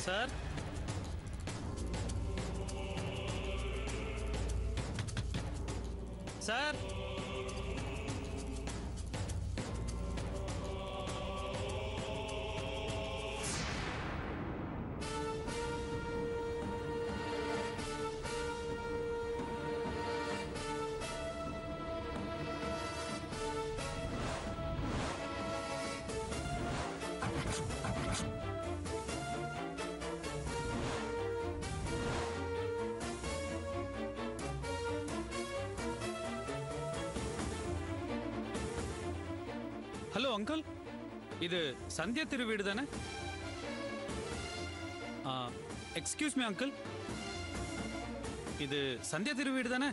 Sir, sir, hello uncle, இது சந்தியா திரு வீடு தானே? எக்ஸ்கியூஸ் மீ அங்கிள், இது சந்தியா திரு வீடு தானே?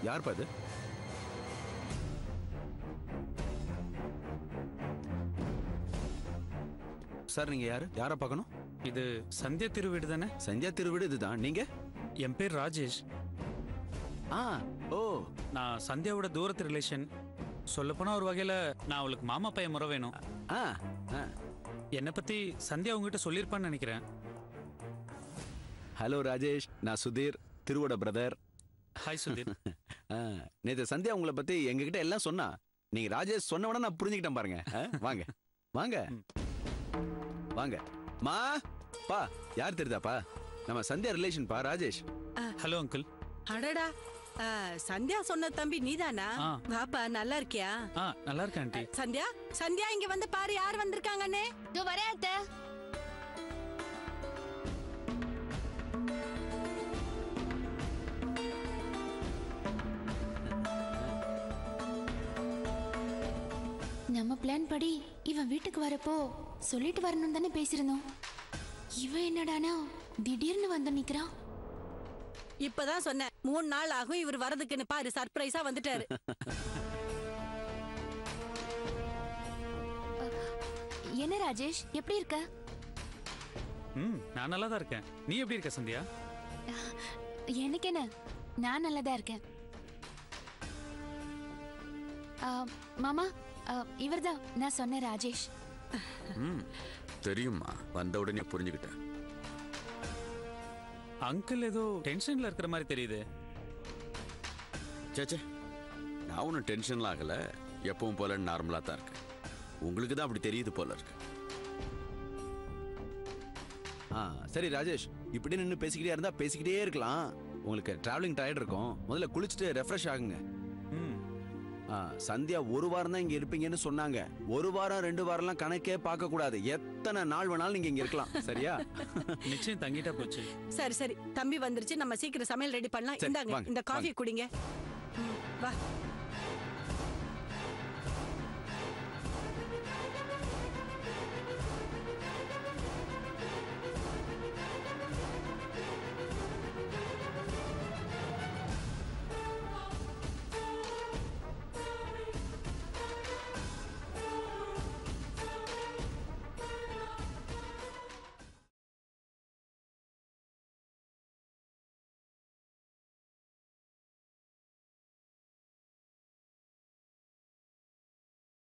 யார் பாது? சார், நீங்க யாரு? யாரை பார்க்கணும்? இது சந்தியா திரு வீடு தானே? சந்தியா திரு வீடு இதுதான். நீங்க? என் பேர் ராஜேஷ். ஓ, நான் சந்தியாவோட தூரத்து ரிலேஷன். சொல்லப்போனா ஒரு வகையில நான் அவளுக்கு மாமா பையன் முறை வேணும். என்னை பத்தி சந்தியா உங்ககிட்ட சொல்லியிருப்பான்னு நினைக்கிறேன். ஹலோ ராஜேஷ், நான் சுதீர், திருவோட பிரதர். ஹாய் சுதீர். நேற்று சந்தியா உங்களை பத்தி எங்ககிட்ட எல்லாம் சொன்னா. நீங்க ராஜேஷ் சொன்ன உடனே நான் புரிஞ்சுக்கிட்டேன் பாருங்க. வாங்க வாங்க வாங்க. மா பா, யார் தெரியுதாப்பா? நம்ம சந்தியா ரிலேஷன் பா, ராஜேஷ். Hello uncle. அடடா, சந்தியா சொன்ன தம்பி நீதானா? வாப்பா, நல்லா இருக்கியா? நல்லா இருக்கேன் ஆண்டி. சந்தியா, சந்தியா இங்க வந்து பாரு, யார் வந்திருக்காங்கன்னு. இதோ வரேன் அத்தை. நம்ம பிளான் படி இவன் வீட்டுக்கு வரப்போ சொல்லிட்டு வரணும் தானே பேசியிருந்தோம். இவன் என்னடானா திடீர்னு வந்து நிக்கிறான். இப்பதான் சொன்னேன், 3 நாள் ஆகும் இவர் வரதுக்குன்னு. பாரு, சர்ப்ரைஸா வந்துட்டாரு. என்ன ராஜேஷ், எப்படி இருக்க? நான் நல்லா தான் இருக்கேன். நீ எப்படி இருக்க சந்தியா? எனக்கு என்ன, நான் நல்லதா இருக்கேன். மாமா, இவர்தான் நான் சொன்ன ராஜேஷ். தெரியுமா, வந்த உடனே புரிஞ்சுக்கிட்டேன். அங்கிள் ஏதோ டென்ஷன்ல இருக்கிற மாதிரி தெரியுது. சேச்சே, நான் ஒன்றும் டென்ஷன்லாம் ஆகல. எப்பவும் போல நார்மலா தான் இருக்கு. உங்களுக்கு தான் அப்படி தெரியுது போல இருக்கு. சரி ராஜேஷ், இப்படி நின்று பேசிக்கிட்டே இருந்தா பேசிக்கிட்டே இருக்கலாம். உங்களுக்கு டிராவலிங் டயர்ட் இருக்கும். முதல்ல குளிச்சுட்டு ரெஃப்ரெஷ் ஆகுங்க. சந்தியா 1 வாரம் தான் இங்க இருப்பீங்கன்னு சொன்னாங்க. 1 வாரம் 2 வாரம்லாம் கணக்கே பார்க்க கூடாது. எத்தனை நாள் வேணாலும் நீங்க இங்க இருக்கலாம். சரியா? நிச்சயம் தங்கிட்டா போச்சு. சரி சரி, தம்பி வந்துருச்சு, நம்ம சீக்கிரம் சமையல் ரெடி பண்ணலாம். இந்தாங்க, இந்த காஃபி குடிங்க. வா.